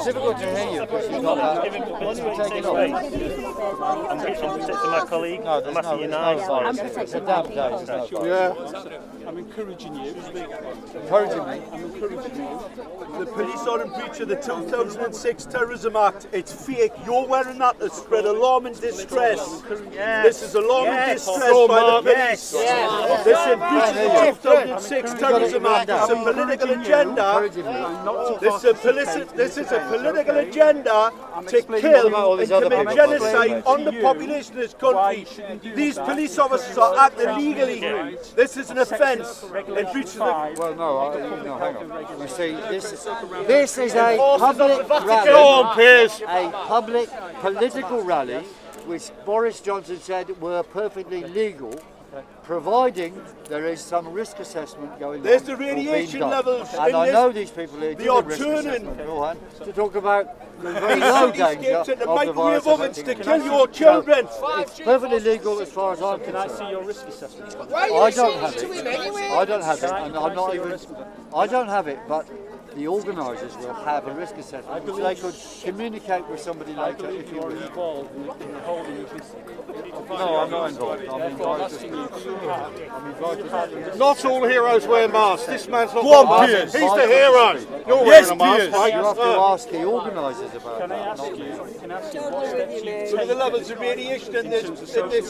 It's difficult to hear you because you've got that. Take it off. I'm protecting my colleague. No, there's I'm asking you now. It's a damp day. There's no fire. Yeah. I'm encouraging you. Encouraging me. I'm encouraging you. The police are in breach of the 2006 Terrorism Act. It's fake. You're wearing that to spread alarm and distress. This is alarm and distress by the police. This is in breach of the 2006 Terrorism Act. It's a political agenda. This is a political agenda to kill and commit genocide on the population of this country. These police officers are acting legally. This is an offence in breach of the... Well, no, hang on. You see, this is a public rally. Go on, Piers. A public political rally, which Boris Johnson said were perfectly legal, providing there is some risk assessment going on. There's the radiation levels and in I this. know these people here do They are the risk turning. assessment beforehand to talk about the very low danger of the the microwave virus ovens to affecting kill them. your children. So it's perfectly legal as far as I'm Can I concerned. see your risk assessment? I don't have it. I don't have it, and I'm not even. I don't have it, but the organisers will have a risk assessment, which they could communicate with somebody later if you You're wish. involved in the holding of this. No, I'm not involved. I'm invited. Not all heroes wear masks. This man's not Go on, wearing a Piers. mask. He's the hero. You're Yes, wearing a mask, Piers. mate. You have to ask the organisers about Can I that. ask you what steps you Look at the levels of radiation in this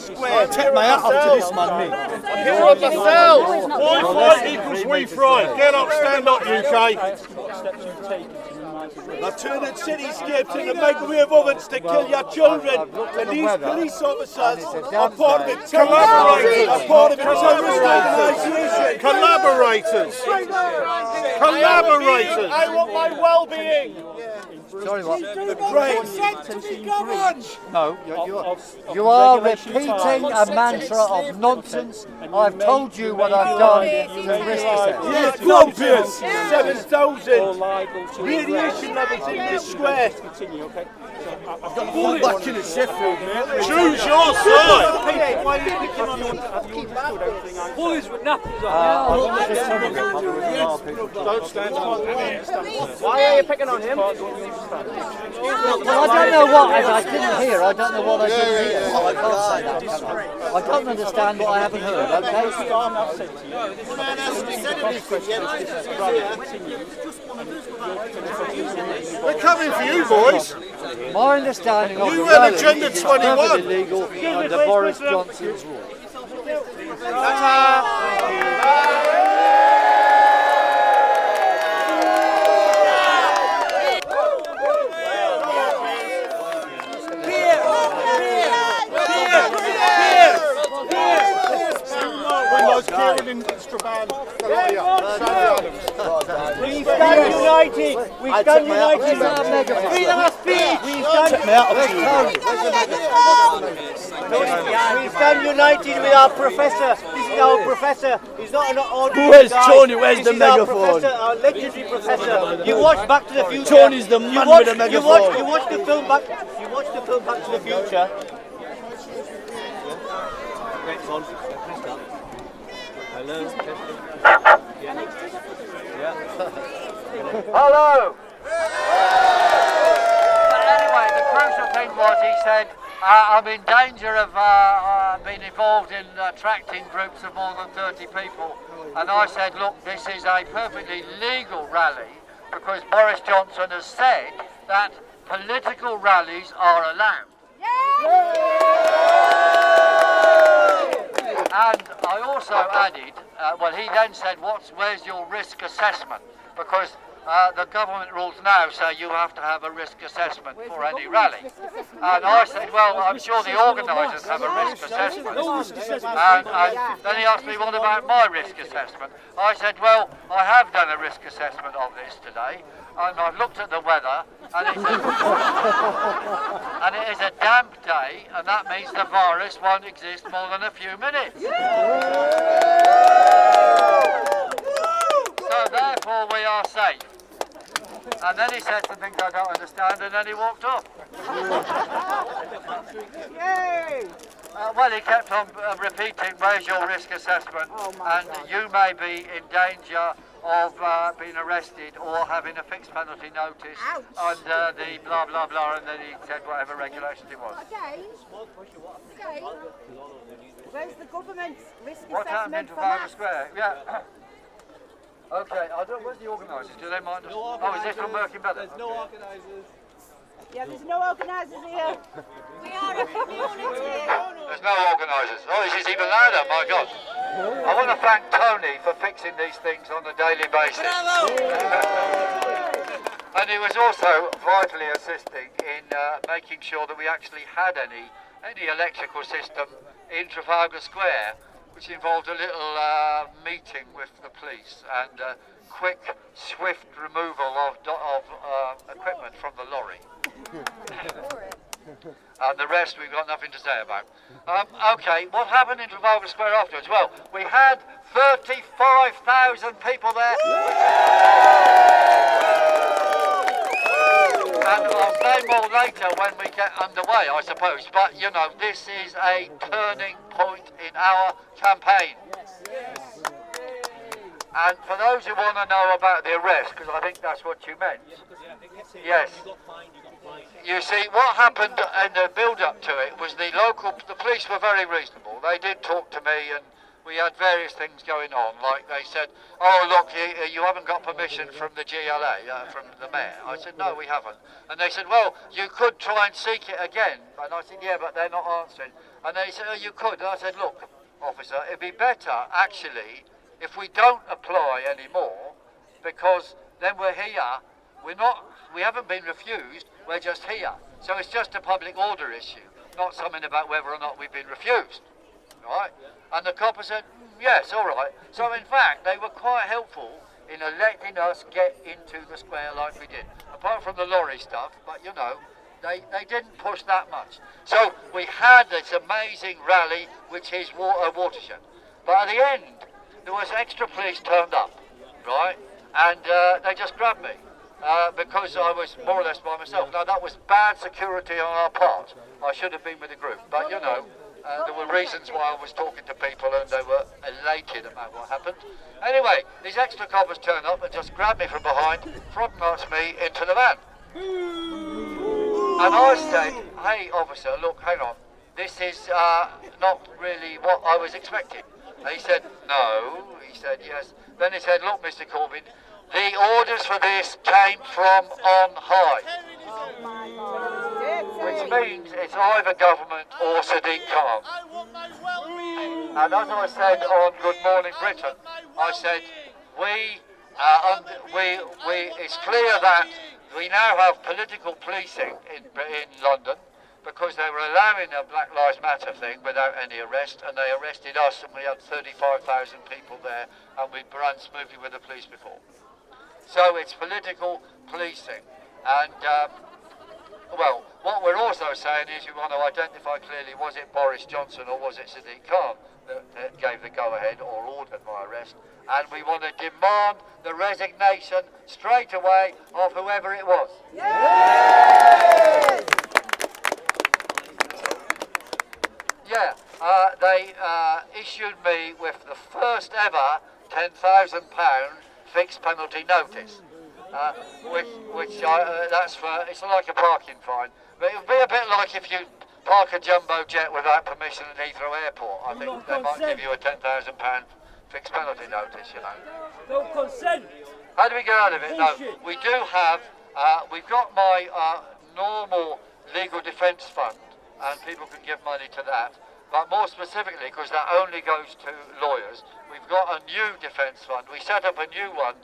square. Take my hat off to this man, mate. I'm here on myself. Why fight equals we thrive. Get up, stand up, UK. what steps you've taken to minimise the risk? They're turning cityscapes into microwave ovens to kill your children. I've looked at And the these weather, police officers and it's a are damp part of day. a terrorist organisation. Collaborators. Collaborators. I want my well-being. Sorry, what? No, No, you are repeating a mantra of nonsense. I've told you what I've done to risk assessment. Yes, go on, Piers. 7,000 radiation levels in this square. Continue, okay? I've got one back in at Sheffield, mate. Choose your side. Why are you picking on your... Have you understood everything I... Boys with nappies on. Don't stand up. Why are you picking on him? Well, I don't know what I didn't hear. I don't know what I didn't hear. So I can't say that. Can I? I don't understand what I haven't heard. Okay. We're coming for you, boys. My understanding of You the went rally Agenda is 21. perfectly legal under Boris Johnson's rule. We stand united. We stand united. Freedom of speech. We stand united with our professor. This is our professor. He's not an ordinary Where's guy. Tony? Where's This the is our megaphone? professor, our legendary professor. You watch Back to the Future. Tony's the man with the megaphone. You watch the film Back to the Future. Hello! But anyway, the crucial thing was he said, I'm in danger of being involved in attracting groups of more than 30 people. And I said, look, this is a perfectly legal rally because Boris Johnson has said that political rallies are allowed. And I also added, he then said, where's your risk assessment? Because the government rules now say you have to have a risk assessment for any rally. And I said, well, I'm sure the organisers have a risk assessment. And then he asked me, what about my risk assessment? I said, well, I have done a risk assessment of this today. And I've looked at the weather, and it is a damp day, and that means the virus won't exist more than a few minutes. So therefore we are safe. And then he said some things I don't understand, and then he walked off. Well, he kept on repeating, where's your risk assessment? And you may be in danger of being arrested or having a fixed penalty notice under the blah blah blah, and then he said whatever regulations it was. Okay. Where's the government's risk What happened in assessment for Trafalgar that? Square? Yeah. Okay, I don't. Where's the organisers? Do they mind us? Oh, is this from Merkin Better? There's no organisers. Yeah, there's no organisers here. We are a community. There's no organisers. Oh, this is even louder, my God. I want to thank Tony for fixing these things on a daily basis. And he was also vitally assisting in making sure that we actually had any electrical system in Trafalgar Square, which involved a little meeting with the police and quick, swift removal of equipment from the lorry. And the rest we've got nothing to say about. Okay, what happened in Trafalgar Square afterwards? Well, we had 35,000 people there. And I'll say more later when we get underway, I suppose. But, you know, this is a turning point in our campaign. And for those who want to know about the arrest, because I think that's what you meant. Yes. You see, what happened in the build-up to it was the police were very reasonable. They did talk to me, and we had various things going on. Like they said, oh look, you haven't got permission from the GLA, from the mayor. I said, no, we haven't. And they said, well, you could try and seek it again. And I said, yeah, but they're not answering. And they said, oh, you could. And I said, look, officer, it'd be better, actually, if we don't apply anymore, because then we're here, we haven't been refused, we're just here. So it's just a public order issue, not something about whether or not we've been refused, right? And the copper said, yes, all right. So in fact, they were quite helpful in letting us get into the square like we did, apart from the lorry stuff, but you know, they didn't push that much. So we had this amazing rally, which is a watershed. But at the end, there was extra police turned up, right? And they just grabbed me because I was more or less by myself. Now that was bad security on our part. I should have been with the group, but you know, there were reasons why I was talking to people and they were elated about what happened. Anyway, these extra coppers turned up and just grabbed me from behind, frog-marched me into the van. And I said, hey officer, look, hang on, this is not really what I was expecting. And he said, no. He said, yes. Then he said, look, Mr. Corbyn, the orders for this came from on high. Which means it's either government or Sadiq Khan. And as I said on Good Morning Britain, I said, it's clear that we now have political policing in London, because they were allowing a Black Lives Matter thing without any arrest, and they arrested us, and we had 35,000 people there, and we'd run smoothly with the police before. So it's political policing. And, well, what we're also saying is we want to identify clearly, was it Boris Johnson or was it Sadiq Khan that gave the go-ahead or ordered my arrest? And we want to demand the resignation straight away of whoever it was. Yes! Yeah, they issued me with the first ever £10,000 fixed penalty notice, it's like a parking fine. But it would be a bit like if you park a jumbo jet without permission at Heathrow Airport. I think they might give you a £10,000 fixed penalty notice, you know. No consent. How do we get out of it? No, we do have, we've got my normal legal defence fund, and people can give money to that. But more specifically, because that only goes to lawyers, we've got a new defence fund. We set up a new one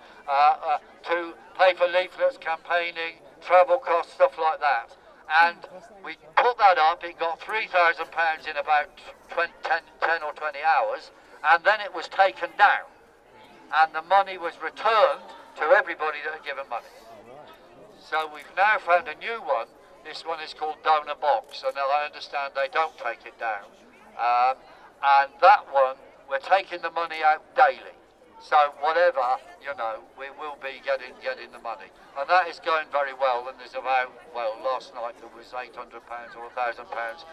to pay for leaflets, campaigning, travel costs, stuff like that. And we put that up, it got £3,000 in about 10 or 20 hours, and then it was taken down. And the money was returned to everybody that had given money. So we've now found a new one. This one is called Donor Box, and I understand they don't take it down. And that one, we're taking the money out daily. So whatever, you know, we will be getting the money. And that is going very well, and there's about, well, last night there was £800 or £1,000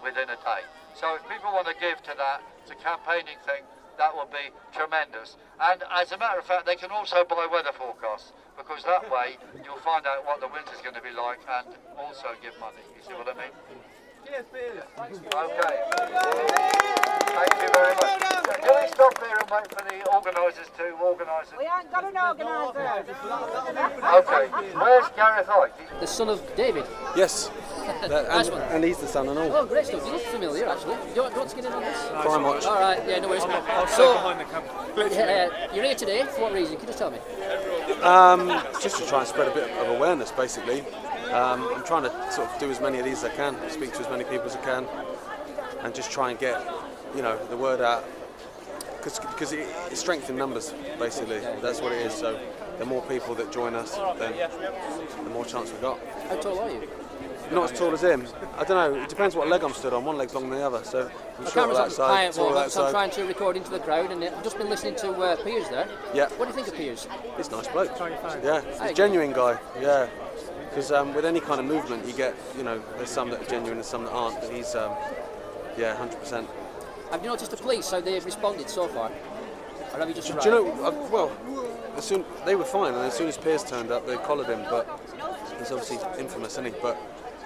within a day. So if people want to give to that, it's a campaigning thing, that would be tremendous. And as a matter of fact, they can also buy weather forecasts, because that way you'll find out what the winter's going to be like and also give money. You see what I mean? Cheers, Piers. Okay. Thank you very much. Can we stop here and wait for the organisers to organise it? We ain't got an organiser. Okay. Where's Gareth Ike? The son of David. Yes. Nice one. And he's the son and all. Oh, great stuff. You look familiar, actually. Do you want to get in on this? Crime Watch. All right, yeah, no worries. So, you're here today for what reason? Can you just tell me? Just to try and spread a bit of awareness, basically. I'm trying to sort of do as many of these as I can, speak to as many people as I can, and just try and get, the word out. Because it's strength in numbers, basically. That's what it is. So the more people that join us, then the more chance we've got. How tall are you? You're not as tall as him. I don't know. It depends what leg I'm stood on. One leg's longer than the other. So I'm The short camera's of on that quiet side, tall of moment, that so I'm side. trying to record into the crowd, and I've just been listening to Piers there. Yeah. What do you think of Piers? He's a nice bloke. Yeah, he's a genuine guy. Yeah, because with any kind of movement, you get, there's some that are genuine and some that aren't. But he's, 100%. Have you noticed the police, how they've responded so far? Or have you just arrived? Do you know? They were fine, and as soon as Piers turned up, they collared him. But he's obviously infamous, isn't he? But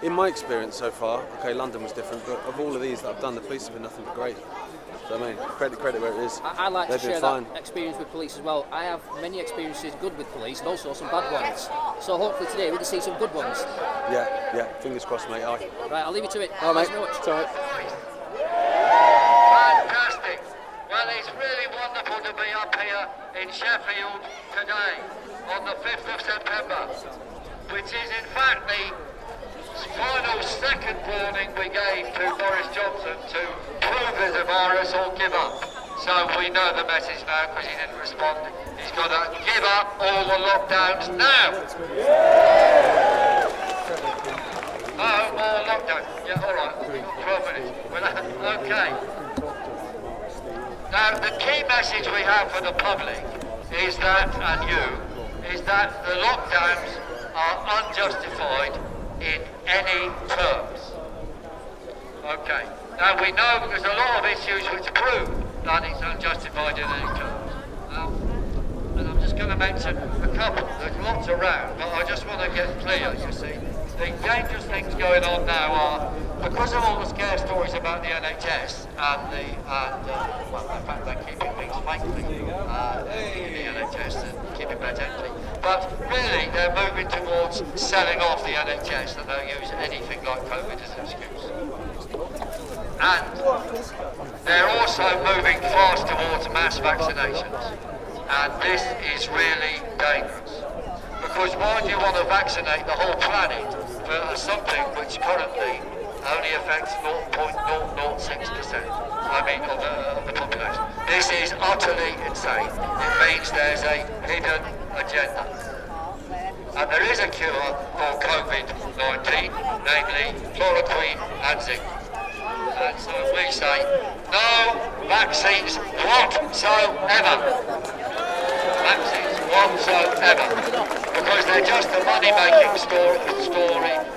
in my experience so far, okay, London was different, but of all of these that I've done, the police have been nothing but great. So I mean, credit where it is. I like They've to been share fine. that experience with police as well. I have many experiences good with police, and also some bad ones. So hopefully today we can see some good ones. Yeah. Fingers crossed, mate. Aye. Right, I'll leave you to it. All right, Thanks mate. very much. It's all right. Fantastic. Well, it's really wonderful to be up here in Sheffield today on the 5th of September, which is in fact the final second warning we gave to Boris Johnson to prove there's a virus or give up. So we know the message now because he didn't respond. He's got to give up all the lockdowns now. No more lockdown. Yeah, all right. We've got 12 minutes. Okay. Now, the key message we have for the public is that, and you, is that the lockdowns are unjustified in any terms. Okay. Now, we know there's a lot of issues which prove that it's unjustified in any terms. And I'm just going to mention a couple. There's lots around, but I just want to get clear, you see. The dangerous things going on now are, because of all the scare stories about the NHS and the fact they're keeping things fakely in the NHS and keeping that empty. But really, they're moving towards selling off the NHS, and they'll use anything like COVID as an excuse. And they're also moving fast towards mass vaccinations, and this is really dangerous. Because why do you want to vaccinate the whole planet for something which currently only affects 0.006%, of the population? This is utterly insane. It means there's a hidden agenda. And there is a cure for COVID-19, namely chloroquine and zinc. And so we say, no vaccines whatsoever. Vaccines whatsoever. Because they're just a money-making story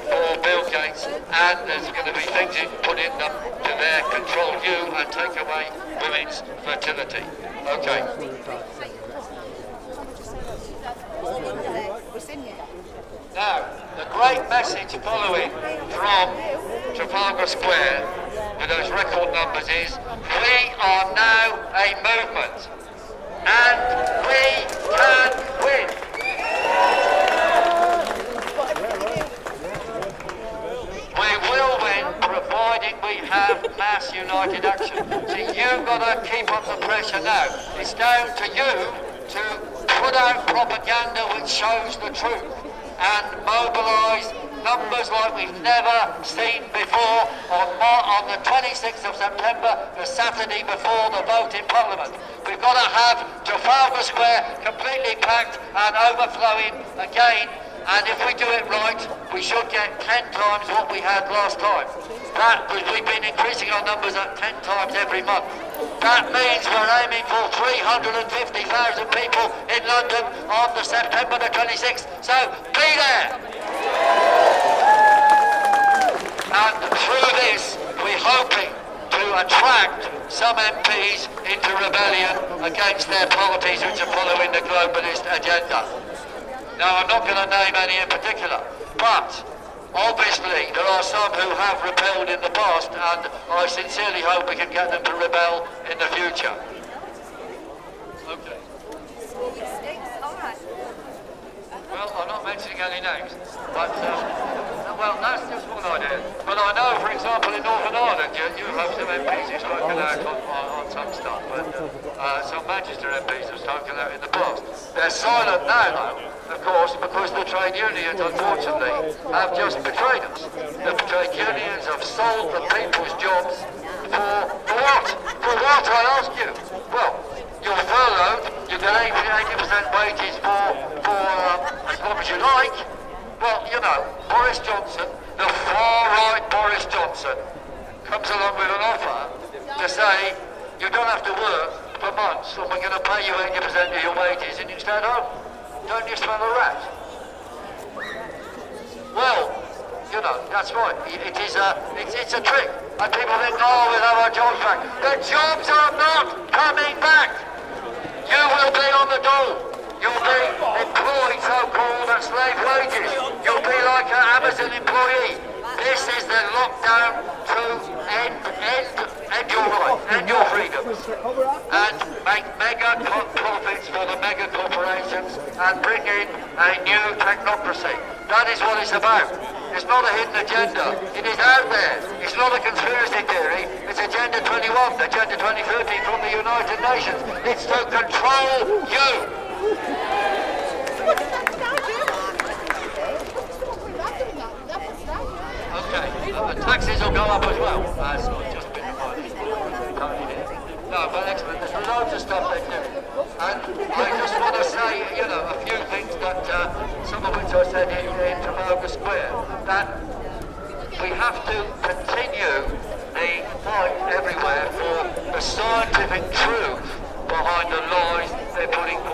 for Bill Gates, and there's going to be things put in them to there control you and take away women's fertility. Okay. Now, the great message following from Trafalgar Square with those record numbers is, we are now a movement, and we can win. We will win, providing we have mass united action. So you've got to keep up the pressure now. It's down to you to put out propaganda which shows the truth and mobilise numbers like we've never seen before on the 26th of September, the Saturday before the vote in Parliament. We've got to have Trafalgar Square completely packed and overflowing again, and if we do it right, we should get 10 times what we had last time. That, because we've been increasing our numbers at 10 times every month. That means we're aiming for 350,000 people in London on the September the 26th. So be there. And through this, we're hoping to attract some MPs into rebellion against their parties which are following the globalist agenda. Now, I'm not going to name any in particular, but obviously there are some who have rebelled in the past, and I sincerely hope we can get them to rebel in the future. Okay. Well, I'm not mentioning any names, but well, that's just one idea. But I know, for example, in Northern Ireland, you have some MPs who've spoken out on some stuff, but some Manchester MPs have spoken out in the past. They're silent now, though, of course, because the trade unions, unfortunately, have just betrayed us. The trade unions have sold the people's jobs for what? For what, I ask you? Well, you're furloughed, you get 80% wages for as long as you like. Well, you know, Boris Johnson, the far-right Boris Johnson, comes along with an offer to say you don't have to work for months and we're going to pay you 80% of your wages and you stay at home. Don't you smell a rat? Well, you know, that's right. It's a trick. And people think, oh, we'll have our jobs back. The jobs are not coming back. You will be on the dole. You'll be employed, so-called, at slave wages. You'll be like an Amazon employee. This is the lockdown to end your life, end your freedoms, and make mega profits for the mega corporations and bring in a new technocracy. That is what it's about. It's not a hidden agenda. It is out there. It's not a conspiracy theory. It's Agenda 21, Agenda 2030 from the United Nations. It's to control you. Okay, the taxes will go up as well. That's just been reminded. No, but excellent. There's loads of stuff they do. And I just want to say, you know, a few things that, some of which I said in Trafalgar Square, that we have to continue the fight everywhere for the scientific truth behind the lies they're putting forward.